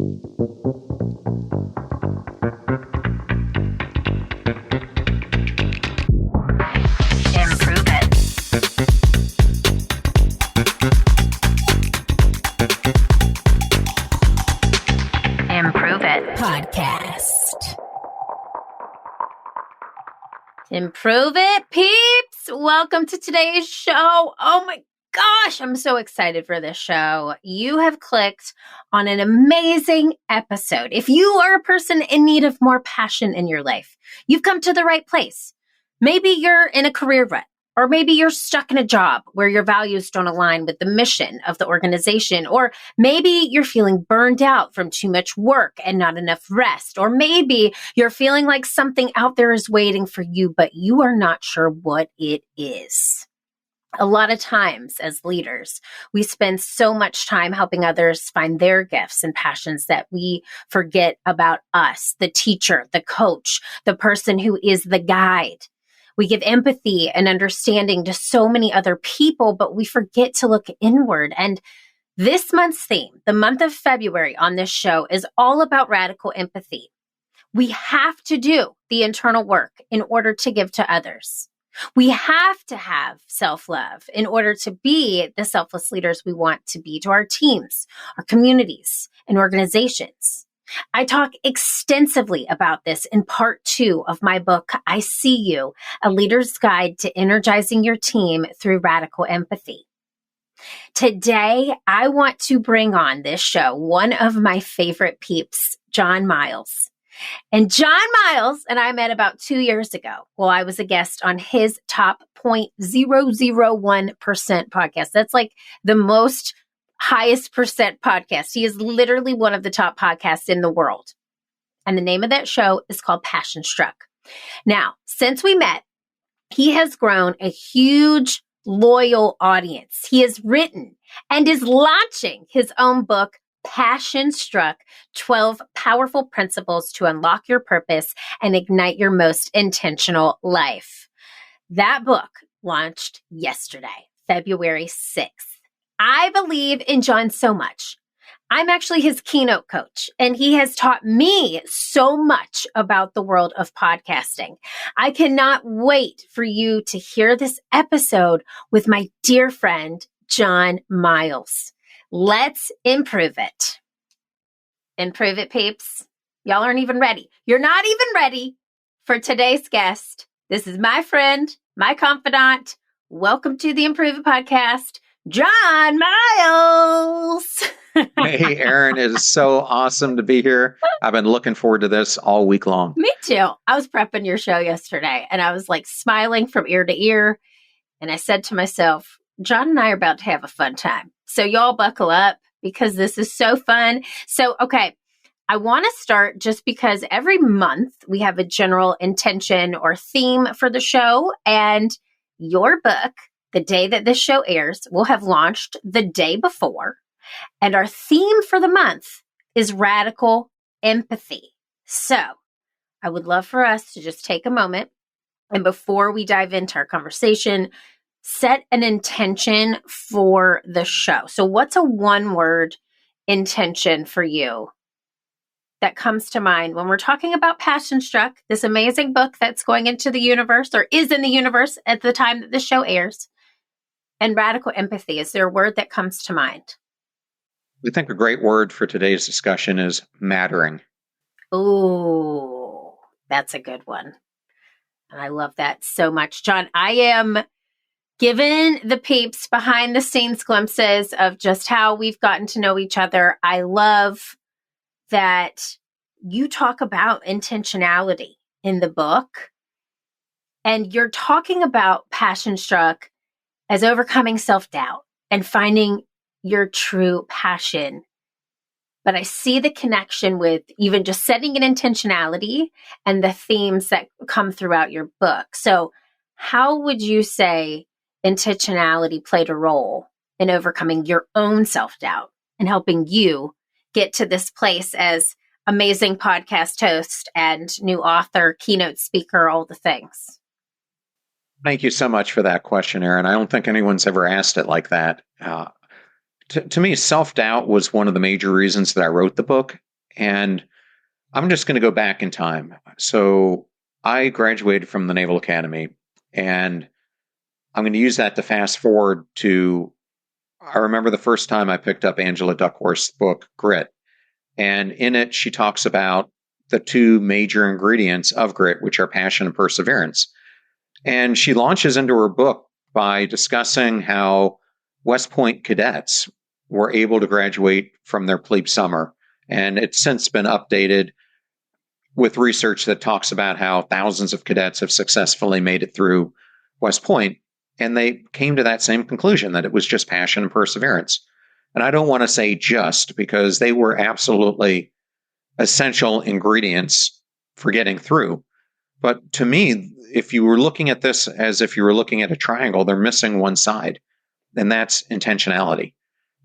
Improve it. Improve it. Podcast. Improve it, peeps. Welcome to today's show. Oh my gosh, I'm so excited for this show. You have clicked on an amazing episode. If you are a person in need of more passion in your life, you've come to the right place. Maybe you're in a career rut, or maybe you're stuck in a job where your values don't align with the mission of the organization, or maybe you're feeling burned out from too much work and not enough rest, or maybe you're feeling like something out there is waiting for you, but you are not sure what it is. A lot of times as leaders, we spend so much time helping others find their gifts and passions that we forget about us, the teacher, the coach, the person who is the guide. We give empathy and understanding to so many other people, but we forget to look inward. And this month's theme, the month of February on this show, is all about radical empathy. We have to do the internal work in order to give to others. We have to have self-love in order to be the selfless leaders we want to be to our teams, our communities, and organizations. I talk extensively about this in part 2 of my book, I See You, A Leader's Guide to Energizing Your Team Through Radical Empathy. Today, I want to bring on this show one of my favorite peeps, John Miles. And John Miles and I met about 2 years ago while I was a guest on his top 0.001% podcast. That's like the most highest percent podcast. He is literally one of the top podcasts in the world. And the name of that show is called Passion Struck. Now, since we met, he has grown a huge, loyal audience. He has written and is launching his own book, Passion Struck, 12 Powerful Principles to Unlock Your Purpose and Ignite Your Most Intentional Life. That book launched yesterday, February 6th. I believe in John so much. I'm actually his keynote coach, and he has taught me so much about the world of podcasting. I cannot wait for you to hear this episode with my dear friend, John Miles. Let's improve it. Improve it, peeps. Y'all aren't even ready. You're not even ready for today's guest. This is my friend, my confidant. Welcome to the Improve It podcast, John Miles. Hey, Erin, it is so awesome to be here. I've been looking forward to this all week long. Me too. I was prepping your show yesterday and I was like smiling from ear to ear. And I said to myself, John and I are about to have a fun time. So y'all buckle up because this is so fun. So, okay, I want to start just because every month we have a general intention or theme for the show. And your book, the day that this show airs, will have launched the day before. And our theme for the month is radical empathy. So I would love for us to just take a moment and before we dive into our conversation, set an intention for the show. So what's a one-word intention for you that comes to mind when we're talking about Passion Struck, this amazing book that's going into the universe or is in the universe at the time that the show airs, and radical empathy? Is there a word that comes to mind? We think a great word for today's discussion is mattering. Ooh, that's a good one. And I love that so much. John, I am given the peeps behind the scenes glimpses of just how we've gotten to know each other. I love that you talk about intentionality in the book, and you're talking about Passion Struck as overcoming self-doubt and finding your true passion. But I see the connection with even just setting an intentionality and the themes that come throughout your book. So how would you say intentionality played a role in overcoming your own self-doubt and helping you get to this place as amazing podcast host and new author, keynote speaker, all the things? Thank you so much for that question, Erin. I don't think anyone's ever asked it like that. To me, self-doubt was one of the major reasons that I wrote the book. And I'm just going to go back in time. So I graduated from the Naval Academy, and I'm going to use that to fast forward to, I remember the first time I picked up Angela Duckworth's book, Grit. And in it, she talks about the two major ingredients of grit, which are passion and perseverance. And she launches into her book by discussing how West Point cadets were able to graduate from their plebe summer. And it's since been updated with research that talks about how thousands of cadets have successfully made it through West Point. And they came to that same conclusion, that it was just passion and perseverance. And I don't want to say just, because they were absolutely essential ingredients for getting through. But to me, if you were looking at this as if you were looking at a triangle, they're missing one side, and that's intentionality.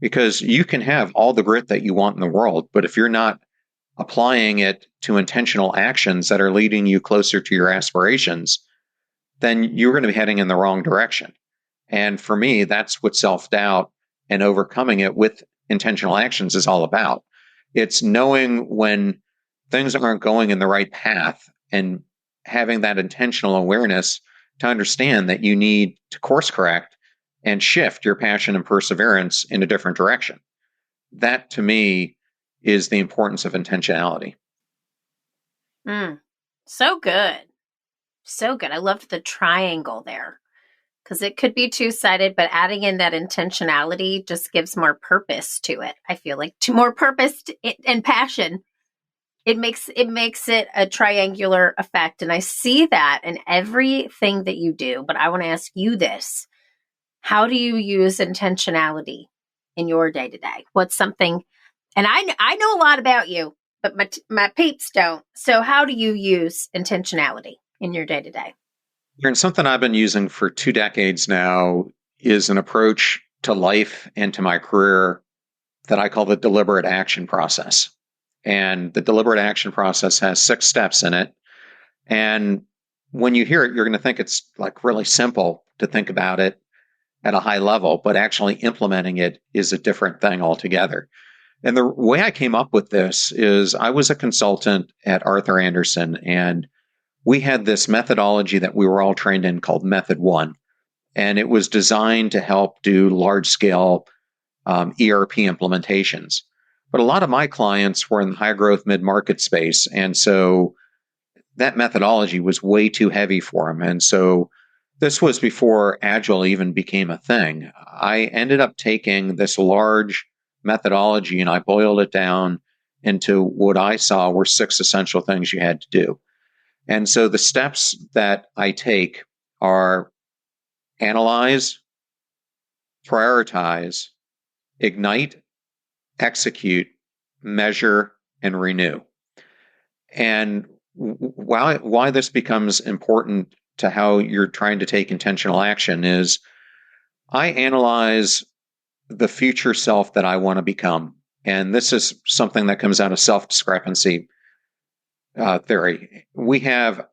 Because you can have all the grit that you want in the world, but if you're not applying it to intentional actions that are leading you closer to your aspirations, then you're going to be heading in the wrong direction. And for me, that's what self-doubt and overcoming it with intentional actions is all about. It's knowing when things aren't going in the right path and having that intentional awareness to understand that you need to course correct and shift your passion and perseverance in a different direction. That, to me, is the importance of intentionality. So good. So good. I loved the triangle there, because it could be two-sided, but adding in that intentionality just gives more purpose to it. I feel like more purpose and passion. It makes it a triangular effect. And I see that in everything that you do. But I want to ask you this. How do you use intentionality in your day-to-day? What's something, and I know a lot about you, but my peeps don't. So how do you use intentionality in your day-to-day? And something I've been using for 2 decades now is an approach to life and to my career that I call the deliberate action process. And the deliberate action process has 6 steps in it. And when you hear it, you're going to think it's like really simple to think about it at a high level, but actually implementing it is a different thing altogether. And the way I came up with this is I was a consultant at Arthur Andersen, and we had this methodology that we were all trained in called Method 1. And it was designed to help do large-scale ERP implementations. But a lot of my clients were in the high-growth mid-market space, and so that methodology was way too heavy for them. And so this was before Agile even became a thing. I ended up taking this large methodology and I boiled it down into what I saw were 6 essential things you had to do. And so the steps that I take are analyze, prioritize, ignite, execute, measure, and renew. And why this becomes important to how you're trying to take intentional action is I analyze the future self that I want to become. And this is something that comes out of self-discrepancy theory. We have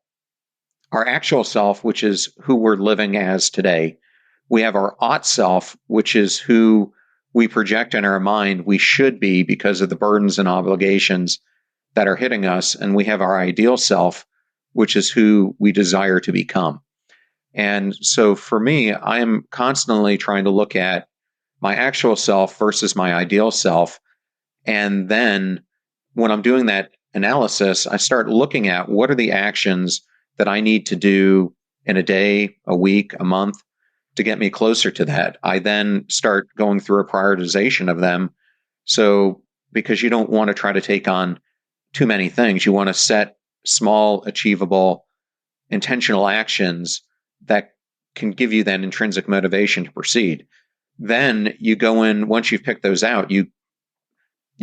our actual self, which is who we're living as today. We have our ought self, which is who we project in our mind we should be because of the burdens and obligations that are hitting us. And we have our ideal self, which is who we desire to become. And so for me, I am constantly trying to look at my actual self versus my ideal self. And then when I'm doing that analysis, I start looking at what are the actions that I need to do in a day, a week, a month to get me closer to that. I then start going through a prioritization of them. So because you don't want to try to take on too many things, you want to set small, achievable, intentional actions that can give you that intrinsic motivation to proceed. Then you go in, once you've picked those out, you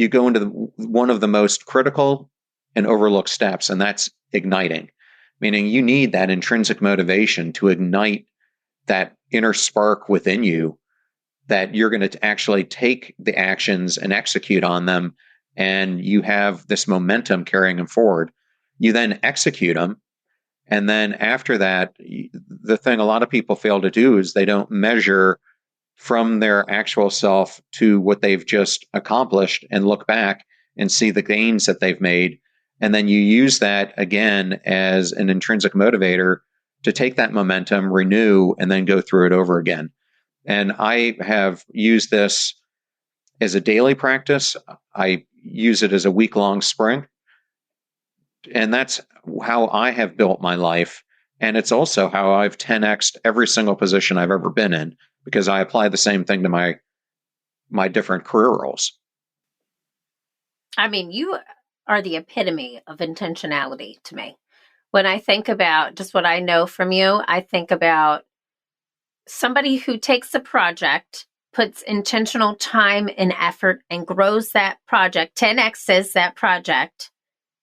go into one of the most critical and overlooked steps, and that's igniting. Meaning you need that intrinsic motivation to ignite that inner spark within you that you're going to actually take the actions and execute on them, and you have this momentum carrying them forward. You then execute them, and then after that, the thing a lot of people fail to do is they don't measure from their actual self to what they've just accomplished and look back and see the gains that they've made. And then you use that again as an intrinsic motivator to take that momentum, renew, and then go through it over again. And I have used this as a daily practice. I use it as a week-long sprint. And that's how I have built my life. And it's also how I've 10x'd every single position I've ever been in, because I apply the same thing to my different career roles. I mean, you are the epitome of intentionality to me. When I think about just what I know from you, I think about somebody who takes a project, puts intentional time and effort, and grows that project, 10x's that project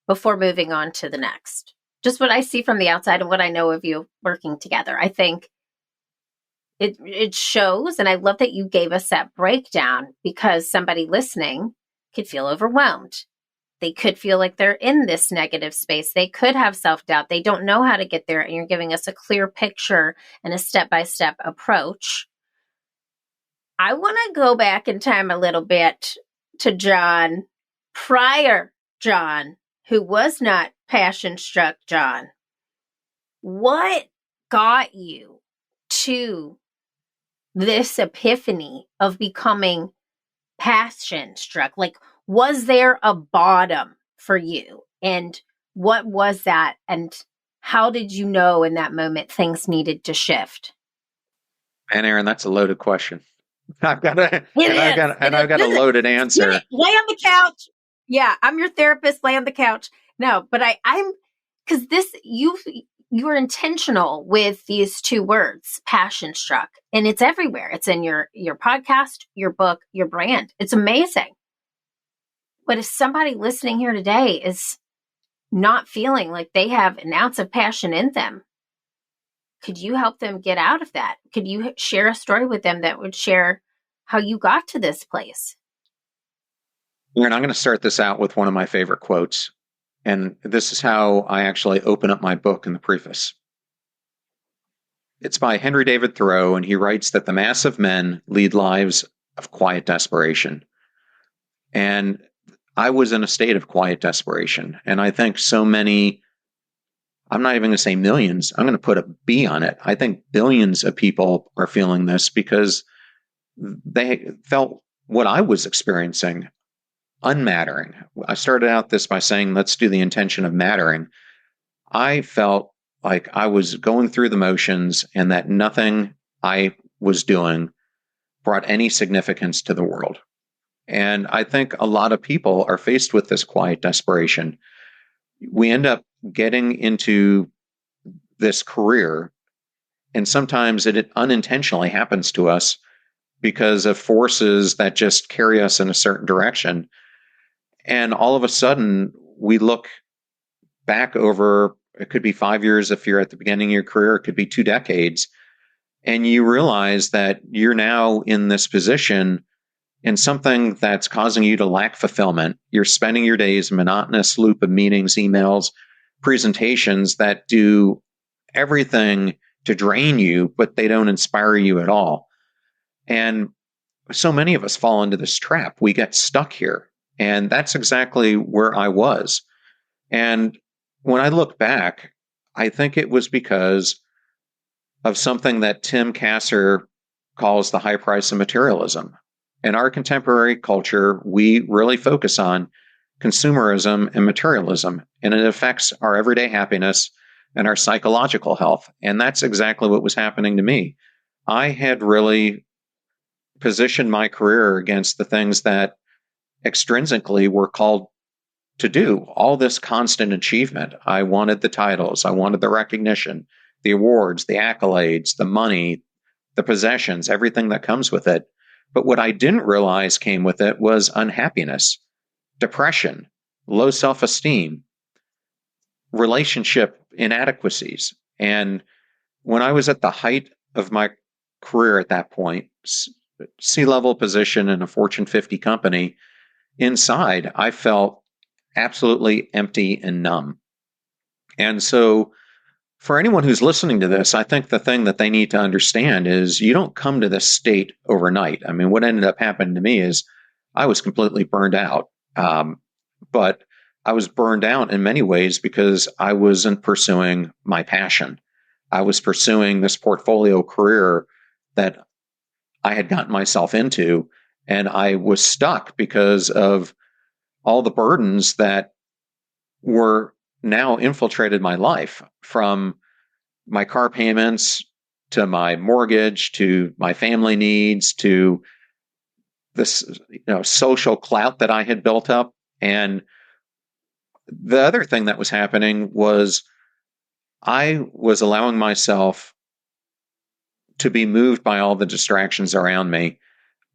before moving on to the next. Just what I see from the outside and what I know of you working together. I think it shows, and I love that you gave us that breakdown, because somebody listening could feel overwhelmed. They could feel like they're in this negative space. They could have self-doubt. They don't know how to get there. And you're giving us a clear picture and a step-by-step approach. I want to go back in time a little bit to John, prior John, who was not passion-struck John. What got you to this epiphany of becoming passion-struck? Like, was there a bottom for you? And what was that? And how did you know in that moment things needed to shift? And Erin, that's a loaded question. I've got a loaded answer. Lay on the couch. Yeah, I'm your therapist. Lay on the couch. No, but I'm because you are intentional with these two words, passion struck, and it's everywhere. It's in your podcast, your book, your brand. It's amazing. But if somebody listening here today is not feeling like they have an ounce of passion in them, could you help them get out of that? Could you share a story with them that would share how you got to this place? Erin, I'm going to start this out with one of my favorite quotes. And this is how I actually open up my book in the preface. It's by Henry David Thoreau, and he writes that the mass of men lead lives of quiet desperation. And I was in a state of quiet desperation. And I think so many, I'm not even going to say millions, I'm going to put a B on it. I think billions of people are feeling this because they felt what I was experiencing unmattering. I started out this by saying, let's do the intention of mattering. I felt like I was going through the motions and that nothing I was doing brought any significance to the world. And I think a lot of people are faced with this quiet desperation. We end up getting into this career, and sometimes it unintentionally happens to us because of forces that just carry us in a certain direction. And all of a sudden, we look back over, it could be 5 years if you're at the beginning of your career, it could be 2 decades, and you realize that you're now in this position in something that's causing you to lack fulfillment. You're spending your days in a monotonous loop of meetings, emails, presentations that do everything to drain you, but they don't inspire you at all. And so many of us fall into this trap. We get stuck here. And that's exactly where I was. And when I look back, I think it was because of something that Tim Kasser calls the high price of materialism. In our contemporary culture, we really focus on consumerism and materialism, and it affects our everyday happiness and our psychological health. And that's exactly what was happening to me. I had really positioned my career against the things that extrinsically were called to do. All this constant achievement. I wanted the titles. I wanted the recognition, the awards, the accolades, the money, the possessions, everything that comes with it. But what I didn't realize came with it was unhappiness, depression, low self-esteem, relationship inadequacies. And when I was at the height of my career at that point, C-level position in a Fortune 50 company, inside, I felt absolutely empty and numb. And so for anyone who's listening to this, I think the thing that they need to understand is you don't come to this state overnight. I mean, what ended up happening to me is I was completely burned out. but I was burned out in many ways because I wasn't pursuing my passion. I was pursuing this portfolio career that I had gotten myself into, and I was stuck because of all the burdens that were now infiltrated my life, from my car payments to my mortgage to my family needs to this social clout that I had built up. And the other thing that was happening was I was allowing myself to be moved by all the distractions around me.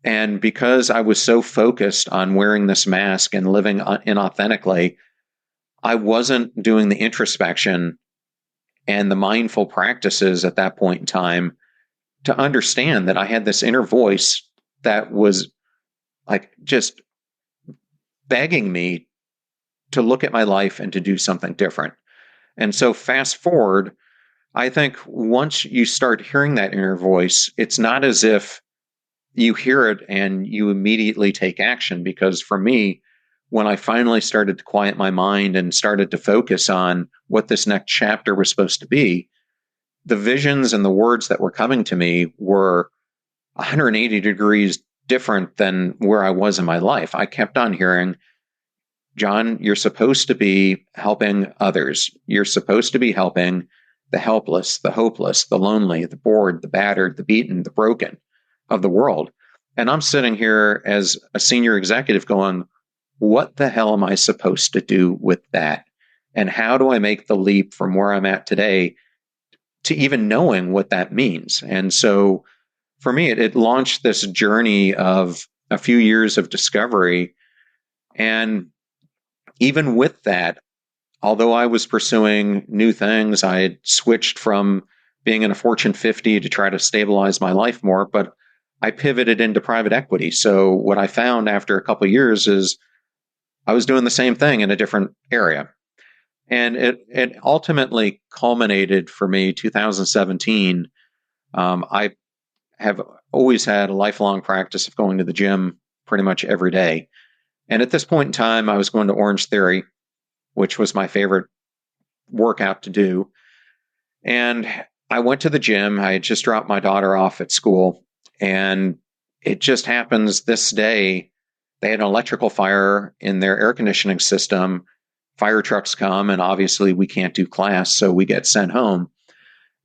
And because I was so focused on wearing this mask and living inauthentically, I wasn't doing the introspection and the mindful practices at that point in time to understand that I had this inner voice that was like just begging me to look at my life and to do something different. And so fast forward, I think once you start hearing that inner voice, it's not as if you hear it and you immediately take action. Because for me, when I finally started to quiet my mind and started to focus on what this next chapter was supposed to be, the visions and the words that were coming to me were 180 degrees different than where I was in my life. I kept on hearing, John, you're supposed to be helping others. You're supposed to be helping the helpless, the hopeless, the lonely, the bored, the battered, the beaten, the broken of the world. And I'm sitting here as a senior executive going, what the hell am I supposed to do with that? And how do I make the leap from where I'm at today to even knowing what that means? And so for me, it launched this journey of a few years of discovery. And even with that, although I was pursuing new things, I had switched from being in a Fortune 50 to try to stabilize my life more, but I pivoted into private equity. So what I found after a couple of years is I was doing the same thing in a different area. And it ultimately culminated for me 2017. I have always had a lifelong practice of going to the gym pretty much every day. And at this point in time, I was going to Orange Theory, which was my favorite workout to do. And I went to the gym. I had just dropped my daughter off at school. And it just happens this day, they had an electrical fire in their air conditioning system. Fire trucks come, and obviously we can't do class, so we get sent home.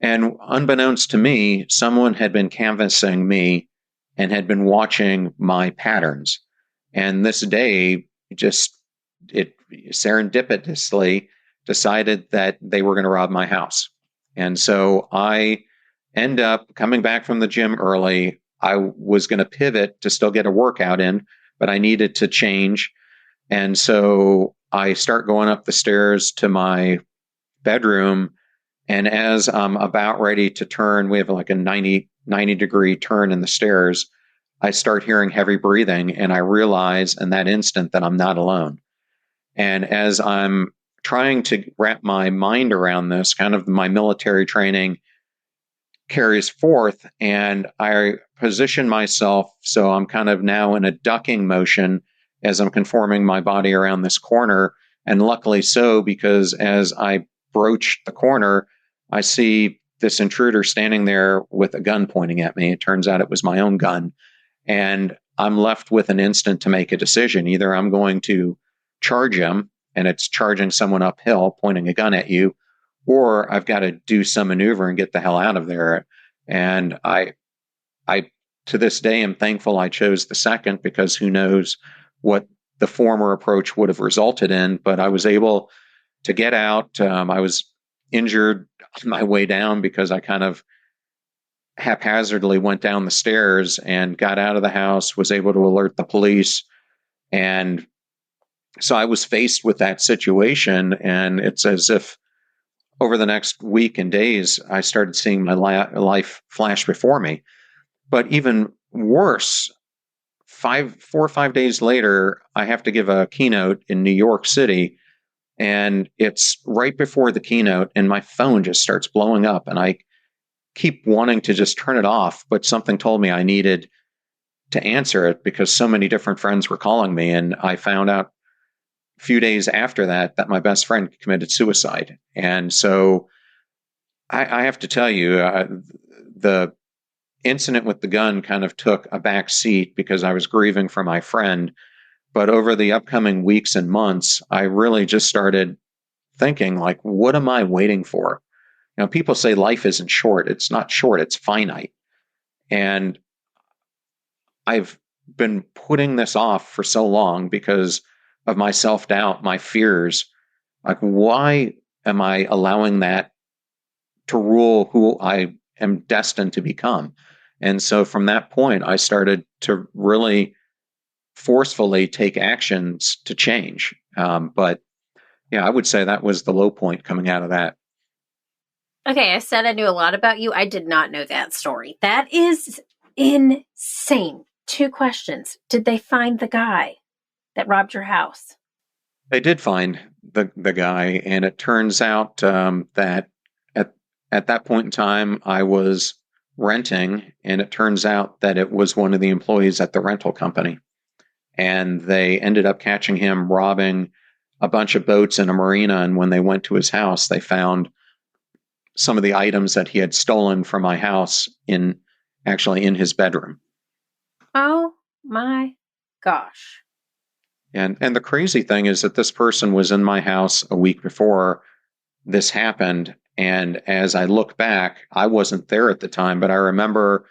And unbeknownst to me, someone had been canvassing me and had been watching my patterns. And this day, it serendipitously decided that they were going to rob my house. And so I end up coming back from the gym early. I was going to pivot to still get a workout in, but I needed to change. And so I start going up the stairs to my bedroom. And as I'm about ready to turn, we have like a 90 degree turn in the stairs. I start hearing heavy breathing, and I realize in that instant that I'm not alone. And as I'm trying to wrap my mind around this, kind of my military training carries forth, and I position myself so I'm kind of now in a ducking motion as I'm conforming my body around this corner. And luckily so, because as I broach the corner, I see this intruder standing there with a gun pointing at me. It turns out it was my own gun. And I'm left with an instant to make a decision. Either I'm going to charge him, and it's charging someone uphill, pointing a gun at you, or I've got to do some maneuver and get the hell out of there. And I to this day am thankful I chose the second, because who knows what the former approach would have resulted in. But I was able to get out. I was injured on my way down because I kind of haphazardly went down the stairs and got out of the house, was able to alert the police. And so I was faced with that situation. And it's as if over the next week and days, I started seeing my life flash before me. But even worse, 4 or 5 days later, I have to give a keynote in New York City. And it's right before the keynote, and my phone just starts blowing up. And I keep wanting to just turn it off, but something told me I needed to answer it because so many different friends were calling me. And I found out few days after that my best friend committed suicide. And so I have to tell you, the incident with the gun kind of took a back seat because I was grieving for my friend. But over the upcoming weeks and months, I really just started thinking, like, what am I waiting for? You know, people say life isn't short. It's not short, it's finite. And I've been putting this off for so long because of my self-doubt, my fears. Like, why am I allowing that to rule who I am destined to become? And so from that point, I started to really forcefully take actions to change. But yeah, I would say that was the low point coming out of that. Okay, I said I knew a lot about you. I did not know that story. That is insane. 2 questions. Did they find the guy that robbed your house? They did find the guy, and it turns out that at that point in time, I was renting, and it turns out that it was one of the employees at the rental company. And they ended up catching him robbing a bunch of boats in a marina. And when they went to his house, they found some of the items that he had stolen from my house actually in his bedroom. Oh my gosh. And the crazy thing is that this person was in my house a week before this happened. And as I look back, I wasn't there at the time, but I remember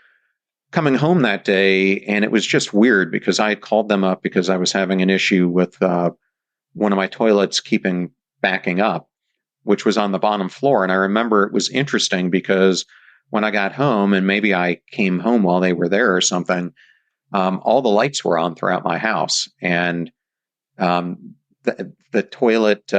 coming home that day, and it was just weird because I had called them up because I was having an issue with one of my toilets backing up, which was on the bottom floor. And I remember it was interesting because when I got home, and maybe I came home while they were there or something, all the lights were on throughout my house. And the toilet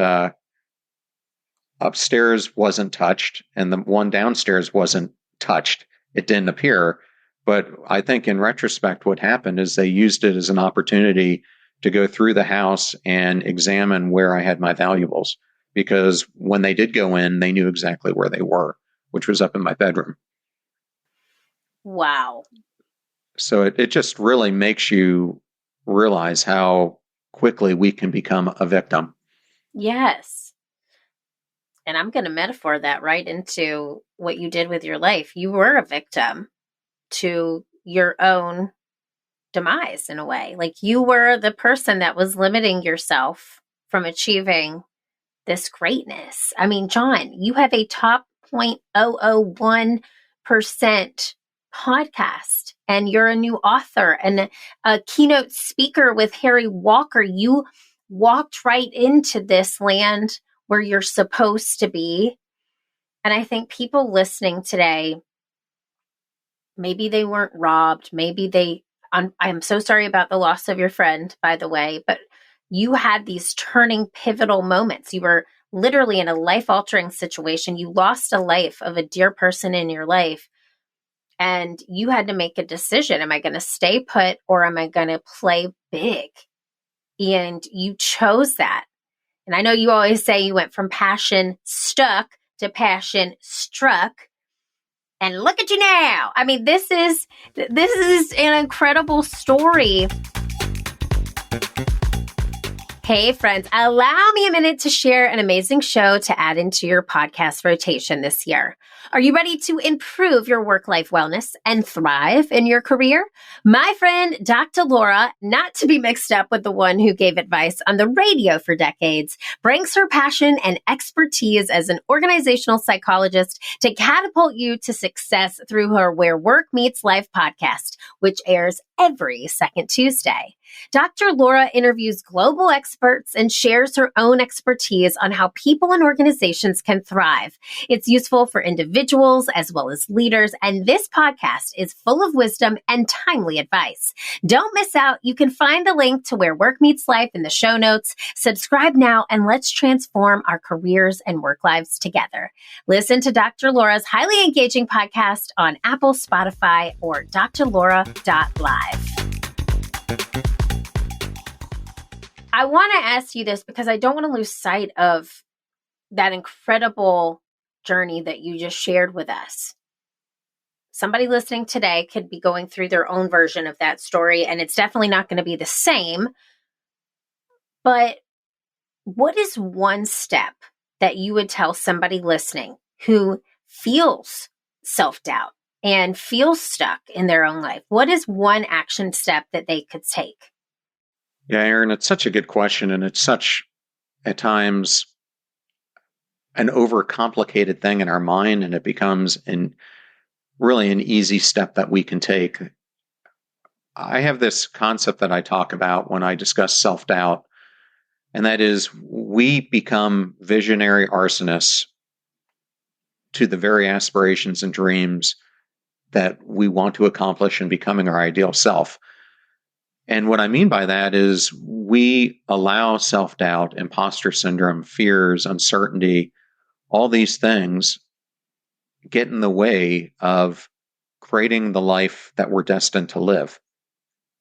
upstairs wasn't touched, and the one downstairs wasn't touched. It didn't appear. But I think in retrospect, what happened is they used it as an opportunity to go through the house and examine where I had my valuables. Because when they did go in, they knew exactly where they were, which was up in my bedroom. Wow. So it just really makes you realize how quickly we can become a victim. Yes. And I'm going to metaphor that right into what you did with your life. You were a victim to your own demise in a way. Like, you were the person that was limiting yourself from achieving this greatness. I mean, John, you have a top 0.001% podcast, and you're a new author and a keynote speaker with Harry Walker. You walked right into this land where you're supposed to be. And I think people listening today, maybe they weren't robbed. Maybe I'm so sorry about the loss of your friend, by the way, but you had these turning pivotal moments. You were literally in a life-altering situation. You lost a life of a dear person in your life, and you had to make a decision. Am I going to stay put, or am I going to play big? And you chose that. And I know you always say you went from passion stuck to passion struck. And look at you now. I mean, this is an incredible story. Hey, friends, allow me a minute to share an amazing show to add into your podcast rotation this year. Are you ready to improve your work-life wellness and thrive in your career? My friend, Dr. Laura, not to be mixed up with the one who gave advice on the radio for decades, brings her passion and expertise as an organizational psychologist to catapult you to success through her Where Work Meets Life podcast, which airs every second Tuesday. Dr. Laura interviews global experts and shares her own expertise on how people and organizations can thrive. It's useful for individuals as well as leaders, and this podcast is full of wisdom and timely advice. Don't miss out. You can find the link to Where Work Meets Life in the show notes. Subscribe now, and let's transform our careers and work lives together. Listen to Dr. Laura's highly engaging podcast on Apple, Spotify, or drlaura.live. I want to ask you this because I don't want to lose sight of that incredible journey that you just shared with us. Somebody listening today could be going through their own version of that story, and it's definitely not going to be the same. But what is one step that you would tell somebody listening who feels self-doubt and feels stuck in their own life? What is one action step that they could take? Yeah, Erin, it's such a good question. And it's such, at times, an overcomplicated thing in our mind. And it becomes really an easy step that we can take. I have this concept that I talk about when I discuss self-doubt. And that is, we become visionary arsonists to the very aspirations and dreams that we want to accomplish in becoming our ideal self. And what I mean by that is we allow self-doubt, imposter syndrome, fears, uncertainty, all these things get in the way of creating the life that we're destined to live.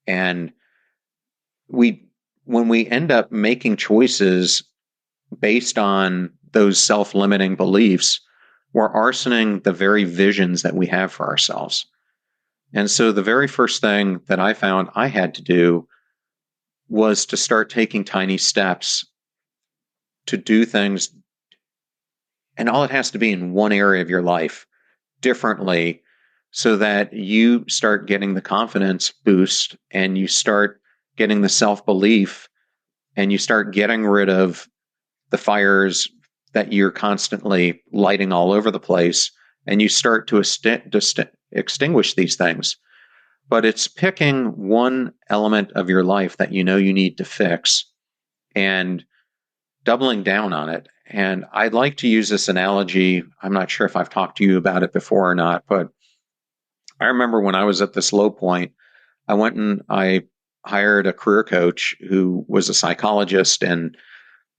And when we end up making choices based on those self-limiting beliefs, we're arsoning the very visions that we have for ourselves. And so the very first thing that I found I had to do was to start taking tiny steps to do things. And all it has to be in one area of your life differently, so that you start getting the confidence boost and you start getting the self-belief and you start getting rid of the fires that you're constantly lighting all over the place, and you start to extinguish these things. But it's picking one element of your life that you know you need to fix and doubling down on it. And I'd like to use this analogy. I'm not sure if I've talked to you about it before or not, but I remember when I was at this low point, I went and I hired a career coach who was a psychologist. And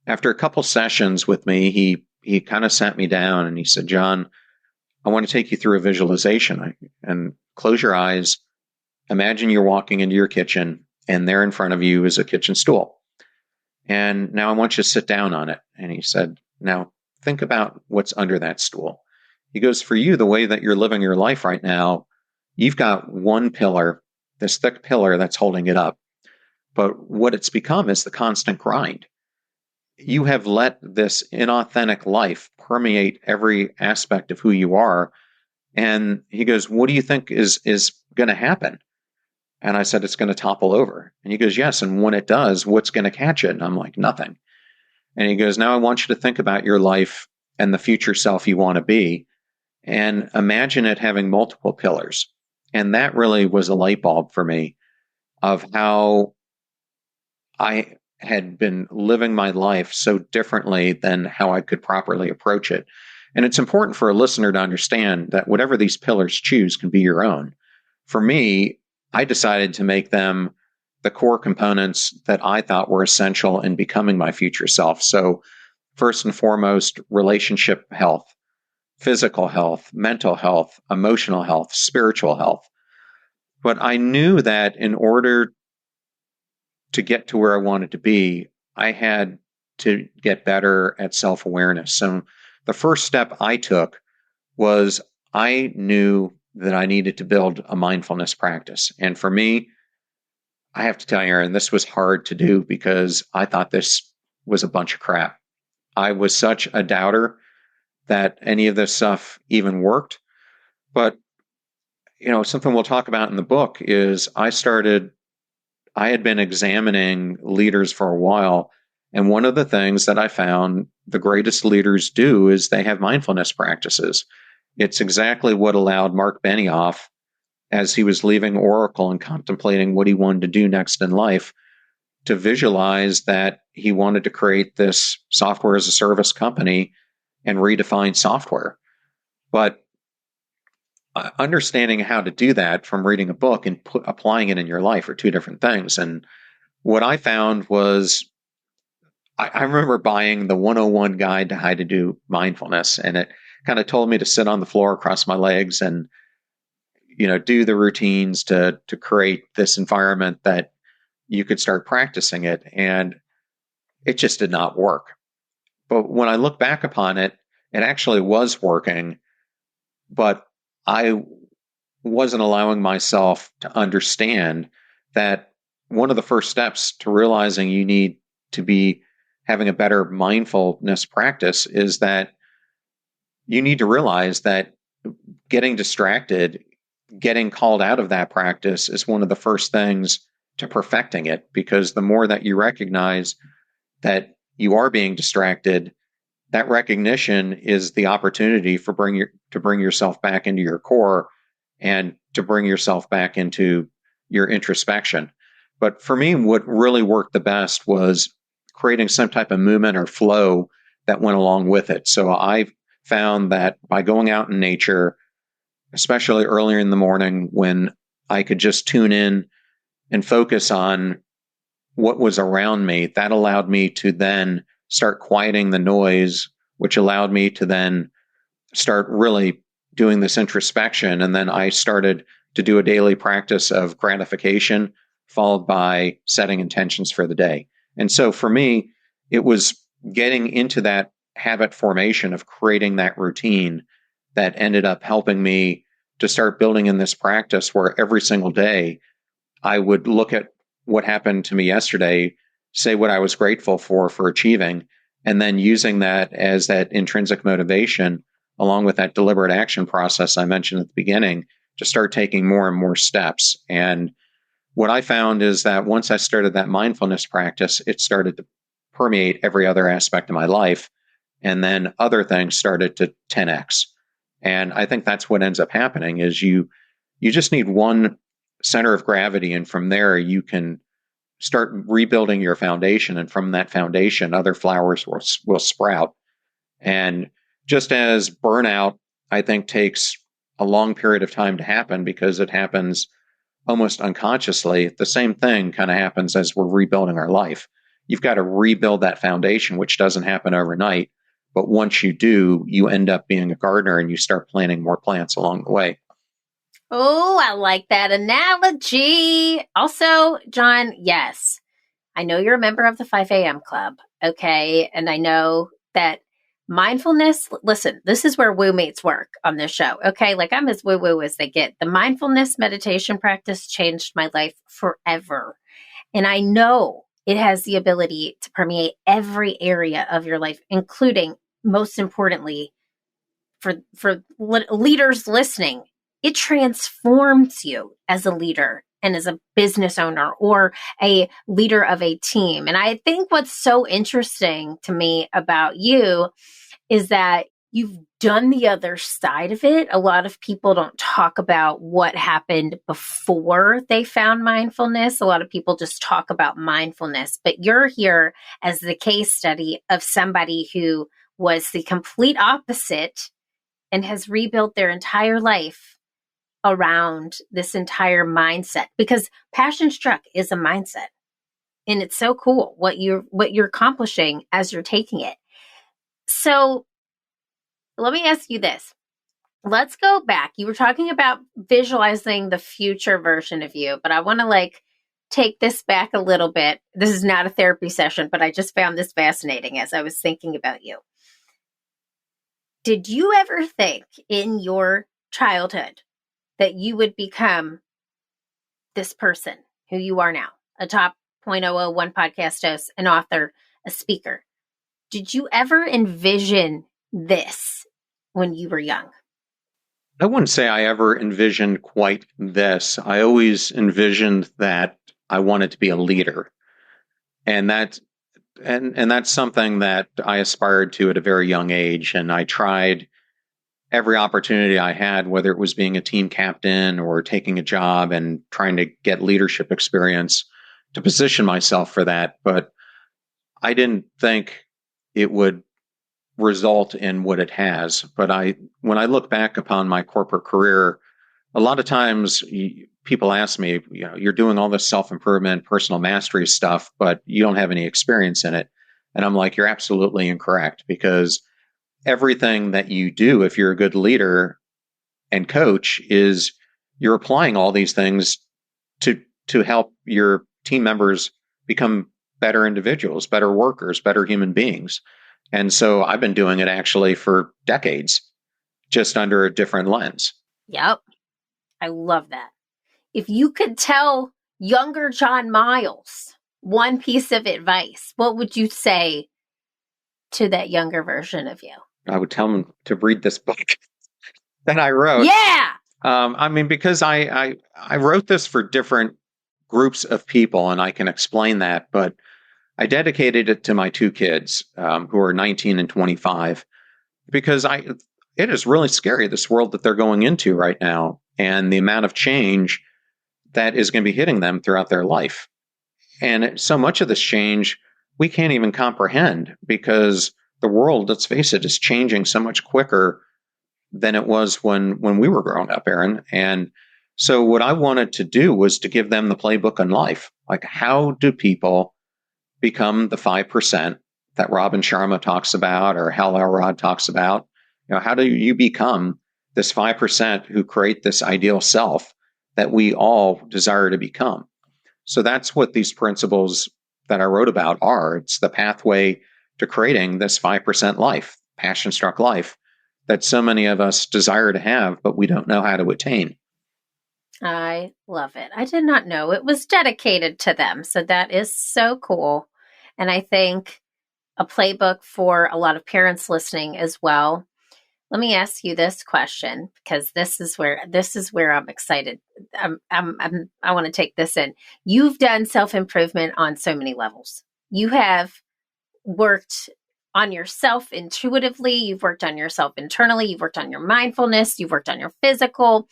after a couple sessions with me, he kind of sat me down and he said, "John, I want to take you through a visualization, and close your eyes. Imagine you're walking into your kitchen and there in front of you is a kitchen stool. And now I want you to sit down on it." And he said, "Now think about what's under that stool." He goes, "For you, the way that you're living your life right now, you've got one pillar, this thick pillar that's holding it up. But what it's become is the constant grind. You have let this inauthentic life permeate every aspect of who you are." And he goes, "What do you think is going to happen?" And I said, "It's going to topple over." And he goes, "Yes. And when it does, what's going to catch it?" And I'm like, "Nothing." And he goes, "Now I want you to think about your life and the future self you want to be, and imagine it having multiple pillars." And that really was a light bulb for me of how I had been living my life so differently than how I could properly approach it. And it's important for a listener to understand that whatever these pillars choose can be your own. For me, I decided to make them the core components that I thought were essential in becoming my future self. So first and foremost, relationship health, physical health, mental health, emotional health, spiritual health. But I knew that in order to get to where I wanted to be, I had to get better at self-awareness. So the first step I took was I knew that I needed to build a mindfulness practice. And for me, I have to tell you, Erin, this was hard to do because I thought this was a bunch of crap. I was such a doubter that any of this stuff even worked. But, something we'll talk about in the book is I had been examining leaders for a while. And one of the things that I found the greatest leaders do is they have mindfulness practices. It's exactly what allowed Mark Benioff, as he was leaving Oracle and contemplating what he wanted to do next in life, to visualize that he wanted to create this software as a service company and redefine software. But understanding how to do that from reading a book and applying it in your life are two different things. And what I found was I remember buying the 101 guide to how to do mindfulness, and it kind of told me to sit on the floor, cross my legs, and do the routines to create this environment that you could start practicing it. And it just did not work. But when I look back upon it, it actually was working, but I wasn't allowing myself to understand that one of the first steps to realizing you need to be having a better mindfulness practice is that you need to realize that getting distracted, getting called out of that practice is one of the first things to perfecting it, because the more that you recognize that you are being distracted, that recognition is the opportunity to bring yourself back into your core and to bring yourself back into your introspection. But for me, what really worked the best was creating some type of movement or flow that went along with it. So I found that by going out in nature, especially earlier in the morning when I could just tune in and focus on what was around me, that allowed me to then start quieting the noise, which allowed me to then start really doing this introspection. And then I started to do a daily practice of gratification, followed by setting intentions for the day. And so for me, it was getting into that habit formation of creating that routine that ended up helping me to start building in this practice where every single day I would look at what happened to me yesterday, say what I was grateful for achieving, and then using that as that intrinsic motivation, along with that deliberate action process I mentioned at the beginning, to start taking more and more steps. And what I found is that once I started that mindfulness practice, it started to permeate every other aspect of my life. And then other things started to 10x. And I think that's what ends up happening is you just need one center of gravity. And from there, you can start rebuilding your foundation. And from that foundation, other flowers will sprout. And just as burnout, I think, takes a long period of time to happen because it happens almost unconsciously, the same thing kind of happens as we're rebuilding our life. You've got to rebuild that foundation, which doesn't happen overnight. But once you do, you end up being a gardener and you start planting more plants along the way. Oh, I like that analogy. Also, John, yes, I know you're a member of the 5 a.m. club. Okay. And I know that mindfulness, listen, this is where woo meets work on this show. Okay. Like I'm as woo woo as they get. The mindfulness meditation practice changed my life forever. And I know it has the ability to permeate every area of your life, including, most importantly, for leaders listening, it transforms you as a leader and as a business owner or a leader of a team. And I think what's so interesting to me about you is that you've done the other side of it. A lot of people don't talk about what happened before they found mindfulness. A lot of people just talk about mindfulness, but you're here as the case study of somebody who was the complete opposite and has rebuilt their entire life around this entire mindset, because passion struck is a mindset. And it's so cool what you're accomplishing as you're taking it. So let me ask you this. Let's go back. You were talking about visualizing the future version of you, but I want to take this back a little bit. This is not a therapy session, but I just found this fascinating as I was thinking about you. Did you ever think in your childhood that you would become this person who you are now, a top 0.001 podcast host, an author, a speaker? Did you ever envision this when you were young? I wouldn't say I ever envisioned quite this. I always envisioned that I wanted to be a leader. And that's something that I aspired to at a very young age. And I tried every opportunity I had, whether it was being a team captain or taking a job and trying to get leadership experience, to position myself for that. But I didn't think it would result in what it has. But when I look back upon my corporate career, a lot of times people ask me, you're doing all this self-improvement, personal mastery stuff, but you don't have any experience in it. And I'm like, you're absolutely incorrect, because everything that you do, if you're a good leader and coach, is you're applying all these things to help your team members become better individuals, better workers, better human beings. And so I've been doing it actually for decades, just under a different lens. Yep. I love that. If you could tell younger John Miles one piece of advice, what would you say to that younger version of you? I would tell them to read this book that I wrote. Yeah. Because I wrote this for different groups of people, and I can explain that, but I dedicated it to my two kids, who are 19 and 25, because it is really scary, this world that they're going into right now, and the amount of change that is going to be hitting them throughout their life. And so much of this change we can't even comprehend, because the world, let's face it, is changing so much quicker than it was when we were growing up, Erin. And so what I wanted to do was to give them the playbook on life. Like, how do people become the 5% that Robin Sharma talks about, or Hal Elrod talks about? How do you become this 5% who create this ideal self that we all desire to become? So that's what these principles that I wrote about are. It's the pathway to creating this 5% life, passion-struck life that so many of us desire to have, but we don't know how to attain. I love it. I did not know it was dedicated to them. So that is so cool. And I think a playbook for a lot of parents listening as well. Let me ask you this question, because this is where I'm excited. I want to take this in. You've done self-improvement on so many levels. You have worked on yourself intuitively. You've worked on yourself internally. You've worked on your mindfulness. You've worked on your physical.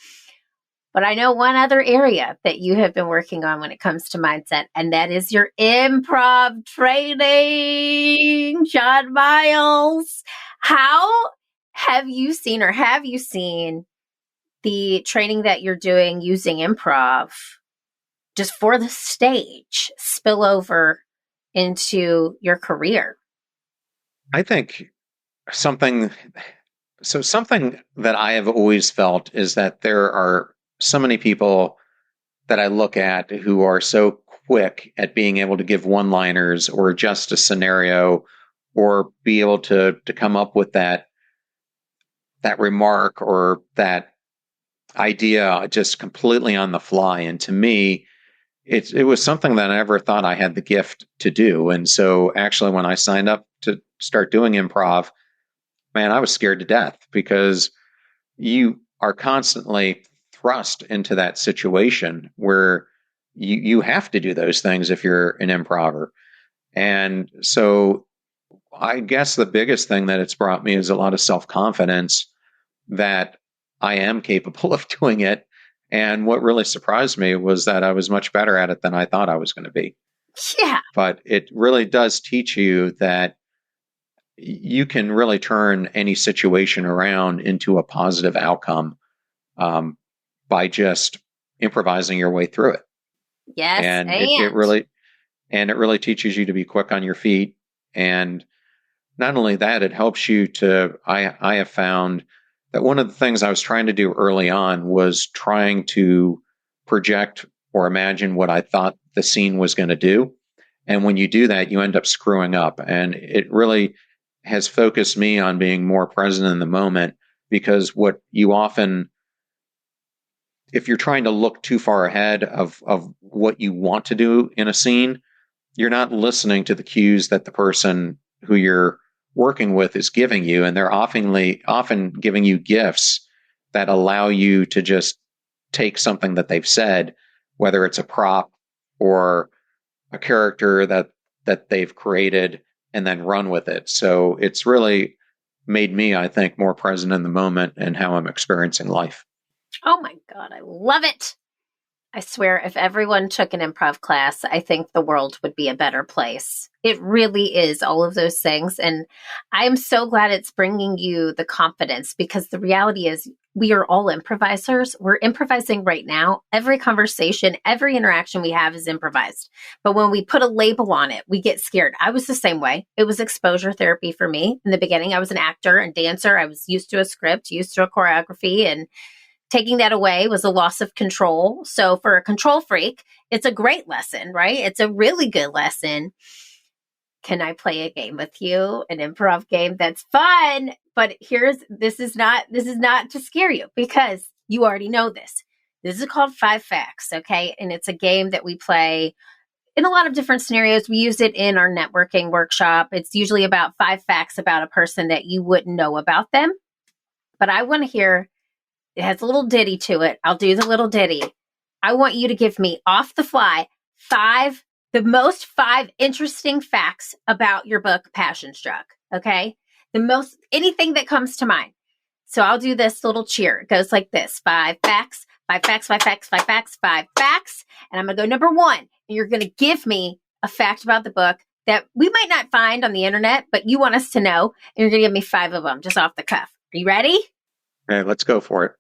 But I know one other area that you have been working on when it comes to mindset, and that is your improv training, John Miles. How have you seen the training that you're doing using improv just for the stage spill over into your career? I think something that I have always felt is that there are so many people that I look at who are so quick at being able to give one-liners or adjust a scenario or be able to come up with that remark or that idea just completely on the fly. And to me, it was something that I never thought I had the gift to do. And so actually, when I signed up to start doing improv, man, I was scared to death, because you are constantly thrust into that situation where you have to do those things if you're an improver. And so I guess the biggest thing that it's brought me is a lot of self-confidence that I am capable of doing it. And what really surprised me was that I was much better at it than I thought I was going to be. Yeah. But it really does teach you that you can really turn any situation around into a positive outcome, by just improvising your way through it. Yes. And it really teaches you to be quick on your feet. And not only that, it helps you to, I have found that one of the things I was trying to do early on was trying to project or imagine what I thought the scene was going to do. And when you do that, you end up screwing up. And it really has focused me on being more present in the moment, because what you often, if you're trying to look too far ahead of what you want to do in a scene, you're not listening to the cues that the person who you're working with is giving you. And they're often giving you gifts that allow you to just take something that they've said, whether it's a prop or a character that they've created, and then run with it. So it's really made me, I think, more present in the moment and how I'm experiencing life. Oh my God, I love it. I swear, if everyone took an improv class, I think the world would be a better place. It really is all of those things. And I'm so glad it's bringing you the confidence, because the reality is we are all improvisers. We're improvising right now. Every conversation, every interaction we have is improvised. But when we put a label on it, we get scared. I was the same way. It was exposure therapy for me. In the beginning, I was an actor and dancer. I was used to a script, used to a choreography, and taking that away was a loss of control. So for a control freak, it's a great lesson, right? It's a really good lesson. Can I play a game with you? An improv game that's fun. But this is not to scare you, because you already know this. This is called 5 Facts, okay? And it's a game that we play in a lot of different scenarios. We use it in our networking workshop. It's usually about 5 facts about a person that you wouldn't know about them. But I want to hear, it has a little ditty to it. I'll do the little ditty. I want you to give me off the fly 5 interesting facts about your book, Passion Struck. Okay. Anything that comes to mind. So I'll do this little cheer. It goes like this: 5 facts, 5 facts, 5 facts, 5 facts, 5 facts. And I'm going to go number 1. And you're going to give me a fact about the book that we might not find on the internet, but you want us to know. And you're going to give me 5 of them just off the cuff. Are you ready? Okay, let's go for it.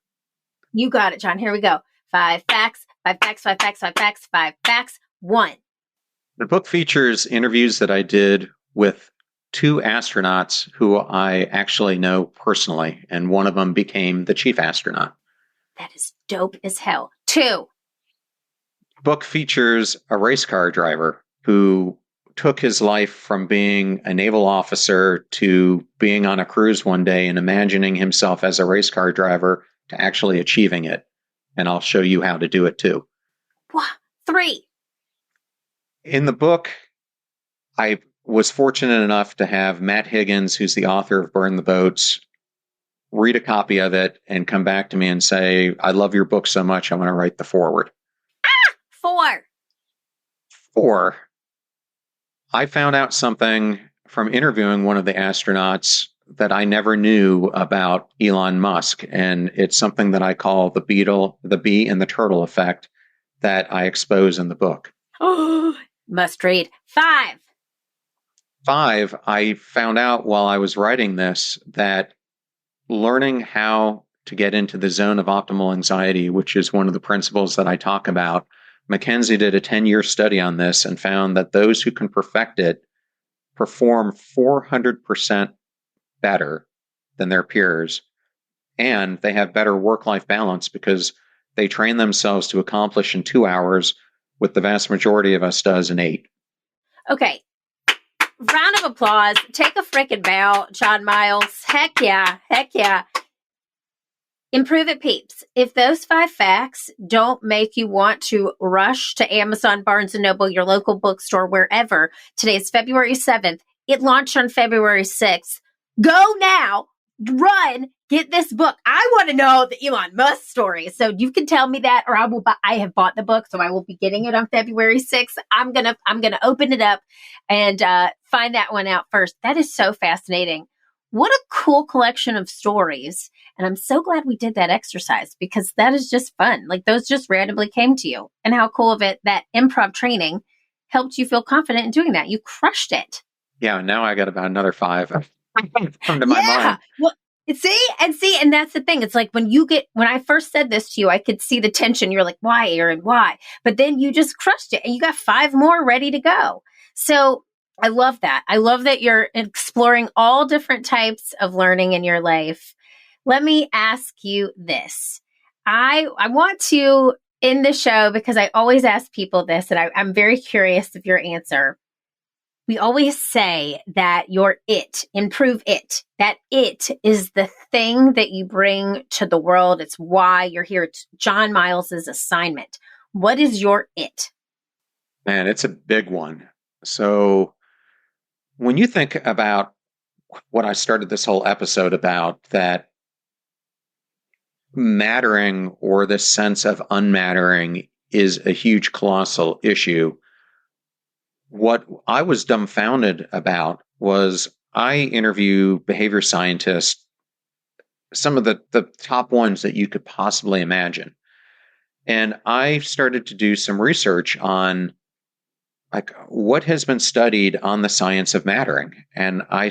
You got it, John. Here we go. 5 facts, 5 facts, 5 facts, 5 facts, 5 facts. 1. The book features interviews that I did with 2 astronauts who I actually know personally, and one of them became the chief astronaut. That is dope as hell. 2. The book features a race car driver who took his life from being a naval officer to being on a cruise one day and imagining himself as a race car driver to actually achieving it. And I'll show you how to do it too. 3. In the book, I was fortunate enough to have Matt Higgins, who's the author of Burn the Boats, read a copy of it and come back to me and say, I love your book so much, I want to write the foreword. 4. 4. I found out something from interviewing one of the astronauts that I never knew about Elon Musk. And it's something that I call the bee and the turtle effect that I expose in the book. Oh, must read. 5. 5, I found out while I was writing this that learning how to get into the zone of optimal anxiety, which is one of the principles that I talk about, McKinsey did a 10-year study on this and found that those who can perfect it perform 400% better than their peers. And they have better work-life balance because they train themselves to accomplish in 2 hours what the vast majority of us does in 8. Okay. Round of applause. Take a freaking bow, John Miles. Heck yeah. Heck yeah. Improve it, peeps. If those 5 facts don't make you want to rush to Amazon, Barnes & Noble, your local bookstore, wherever, today is February 7th. It launched on February 6th. Go now. Run. Get this book. I want to know the Elon Musk story. So you can tell me that, or I have bought the book, so I will be getting it on February 6th. I'm going to open it up and find that one out first. That is so fascinating. What a cool collection of stories. And I'm so glad we did that exercise because that is just fun. Like those just randomly came to you. And how cool of it that improv training helped you feel confident in doing that. You crushed it. Yeah, now I got about another 5 come to my mind. Well, and that's the thing. It's like when I first said this to you, I could see the tension. You're like, why, Erin, why? But then you just crushed it and you got 5 more ready to go. So I love that. I love that you're exploring all different types of learning in your life. Let me ask you this. I want to end the show because I always ask people this, and I'm very curious of your answer. We always say that improve it, that it is the thing that you bring to the world. It's why you're here. It's John Miles's assignment. What is your it? Man, it's a big one. So when you think about what I started this whole episode about, that mattering or the sense of unmattering is a huge, colossal issue. What I was dumbfounded about was I interview behavior scientists, some of the top ones that you could possibly imagine. And I started to do some research on like what has been studied on the science of mattering. And I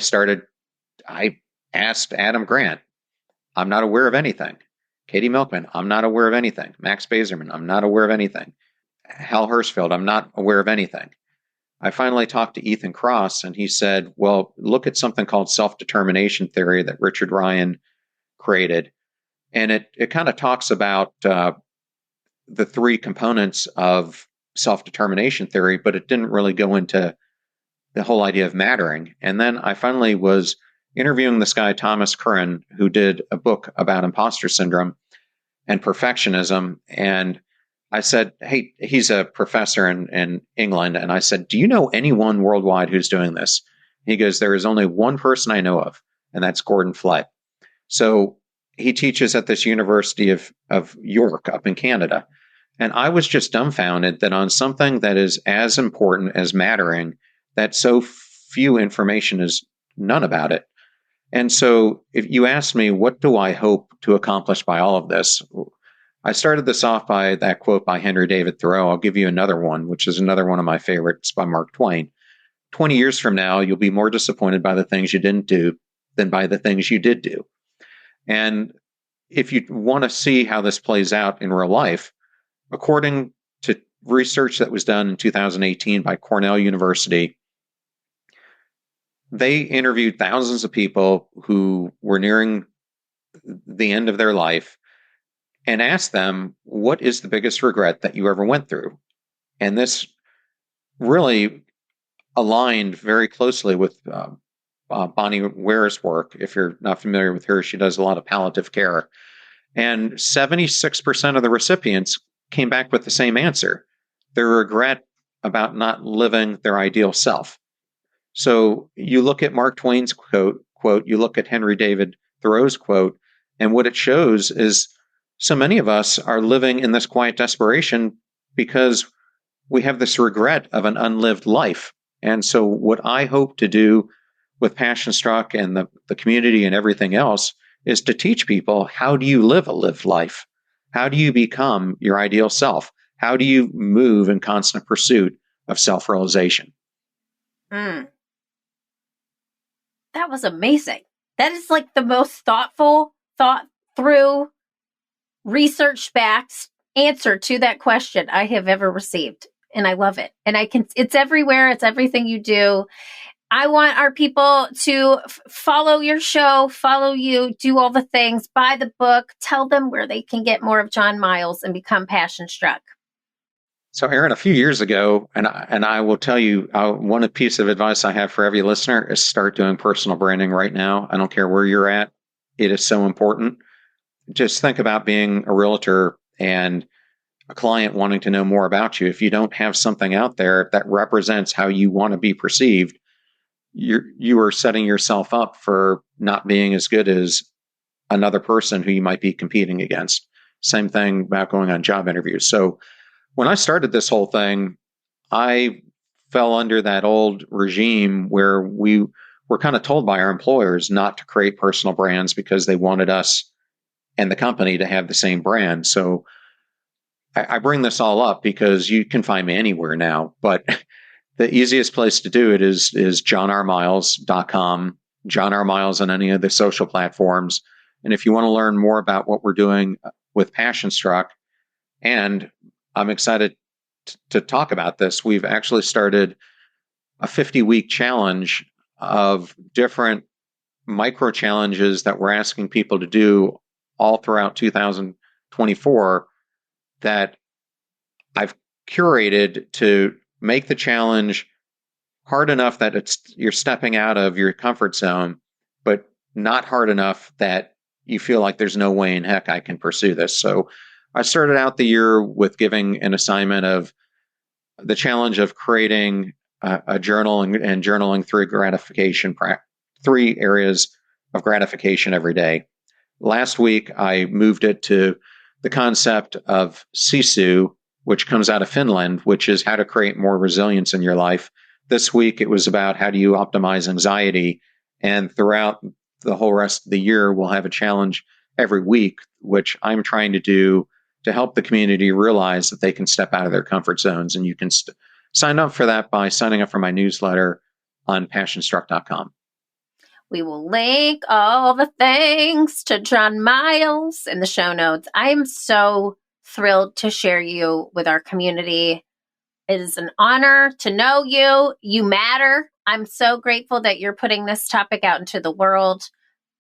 asked Adam Grant, I'm not aware of anything. Katie Milkman, I'm not aware of anything. Max Bazerman, I'm not aware of anything. Hal Hershfield, I'm not aware of anything. I finally talked to Ethan Kross, and he said, well, look at something called self-determination theory that Richard Ryan created. And it kind of talks about the 3 components of self-determination theory, but it didn't really go into the whole idea of mattering. And then I finally was interviewing this guy, Thomas Curran, who did a book about imposter syndrome and perfectionism. And I said, hey, he's a professor in England. And I said, do you know anyone worldwide who's doing this? He goes, there is only one person I know of, and that's Gordon Flett. So he teaches at this University of York up in Canada. And I was just dumbfounded that on something that is as important as mattering, that so few information is none about it. And so if you ask me, what do I hope to accomplish by all of this? I started this off by that quote by Henry David Thoreau. I'll give you another one, which is another one of my favorites by Mark Twain. 20 years from now, you'll be more disappointed by the things you didn't do than by the things you did do. And if you want to see how this plays out in real life, according to research that was done in 2018 by Cornell University, they interviewed thousands of people who were nearing the end of their life and asked them, what is the biggest regret that you ever went through? And this really aligned very closely with Bonnie Ware's work. If you're not familiar with her, she does a lot of palliative care. And 76% of the recipients came back with the same answer: their regret about not living their ideal self. So you look at Mark Twain's quote, you look at Henry David Thoreau's quote, and what it shows is so many of us are living in this quiet desperation because we have this regret of an unlived life. And so what I hope to do with Passion Struck and the community and everything else is to teach people, how do you live a lived life? How do you become your ideal self? How do you move in constant pursuit of self-realization? That was amazing. That is like the most thoughtful, thought through, research backed answer to that question I have ever received. And I love it. And it's everywhere. It's everything you do. I want our people to follow your show, follow you, do all the things, buy the book, tell them where they can get more of John Miles and become passion struck. So, Erin, a few years ago, and I will tell you, one piece of advice I have for every listener is start doing personal branding right now. I don't care where you're at. It is so important. Just think about being a realtor and a client wanting to know more about you. If you don't have something out there that represents how you want to be perceived, you are setting yourself up for not being as good as another person who you might be competing against. Same thing about going on job interviews. So when I started this whole thing, I fell under that old regime where we were kind of told by our employers not to create personal brands because they wanted us and the company to have the same brand. So I bring this all up because you can find me anywhere now, but the easiest place to do it is johnrmiles.com, John R. Miles on any of the social platforms. And if you want to learn more about what we're doing with Passion Struck, and I'm excited to talk about this, we've actually started a 50-week challenge of different micro challenges that we're asking people to do all throughout 2024 that I've curated to make the challenge hard enough that you're stepping out of your comfort zone, but not hard enough that you feel like there's no way in heck I can pursue this. So I started out the year with giving an assignment of the challenge of creating a journal and journaling through gratification, 3 areas of gratification every day. Last week, I moved it to the concept of sisu, which comes out of Finland, which is how to create more resilience in your life. This week, it was about how do you optimize anxiety. And throughout the whole rest of the year, we'll have a challenge every week, which I'm trying to do to help the community realize that they can step out of their comfort zones. And you can sign up for that by signing up for my newsletter on passionstruck.com. We will link all the things to John Miles in the show notes. I am so thrilled to share you with our community. It is an honor to know you. You matter. I'm so grateful that you're putting this topic out into the world.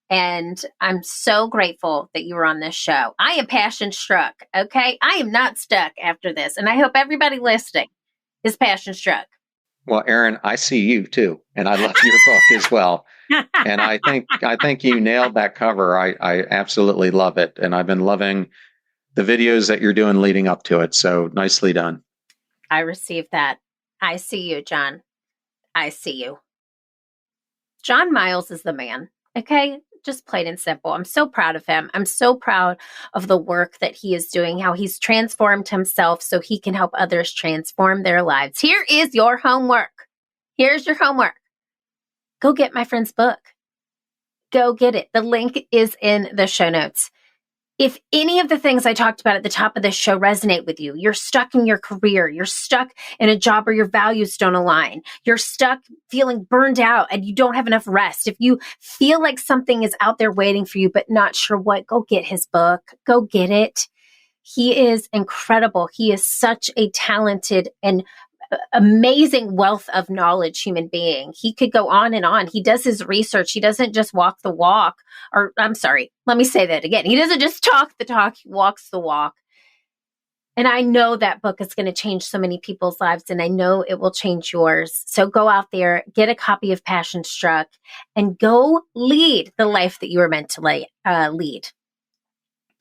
And I'm so grateful that you were on this show. I am passion struck, okay? I am not stuck after this. And I hope everybody listening is passion struck. Well, Erin, I see you too. And I love your book as well. And I think you nailed that cover. I absolutely love it. And I've been loving the videos that you're doing leading up to it. So nicely done. I received that. I see you, John. I see you. John Miles is the man. Okay. Just plain and simple. I'm so proud of him. I'm so proud of the work that he is doing, how he's transformed himself so he can help others transform their lives. Here is your homework. Here's your homework. Go get my friend's book. Go get it. The link is in the show notes. If any of the things I talked about at the top of this show resonate with you, you're stuck in your career, you're stuck in a job where your values don't align, you're stuck feeling burned out and you don't have enough rest. If you feel like something is out there waiting for you, but not sure what, go get his book. Go get it. He is incredible. He is such a talented and amazing wealth of knowledge human being. He could go on and on. He does his research. He doesn't just walk the walk. Or I'm sorry, let me say that again. He doesn't just talk the talk, he walks the walk. And I know that book is going to change so many people's lives, and I know it will change yours. So go out there, get a copy of Passion Struck, and go lead the life that you were meant to lead.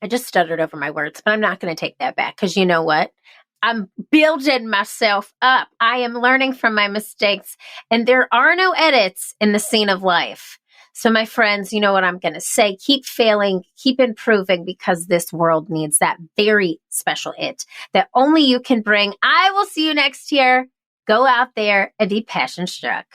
I just stuttered over my words, but I'm not going to take that back, because you know what? I'm building myself up. I am learning from my mistakes, and there are no edits in the scene of life. So my friends, you know what I'm going to say. Keep failing, keep improving, because this world needs that very special it that only you can bring. I will see you next year. Go out there and be passion struck.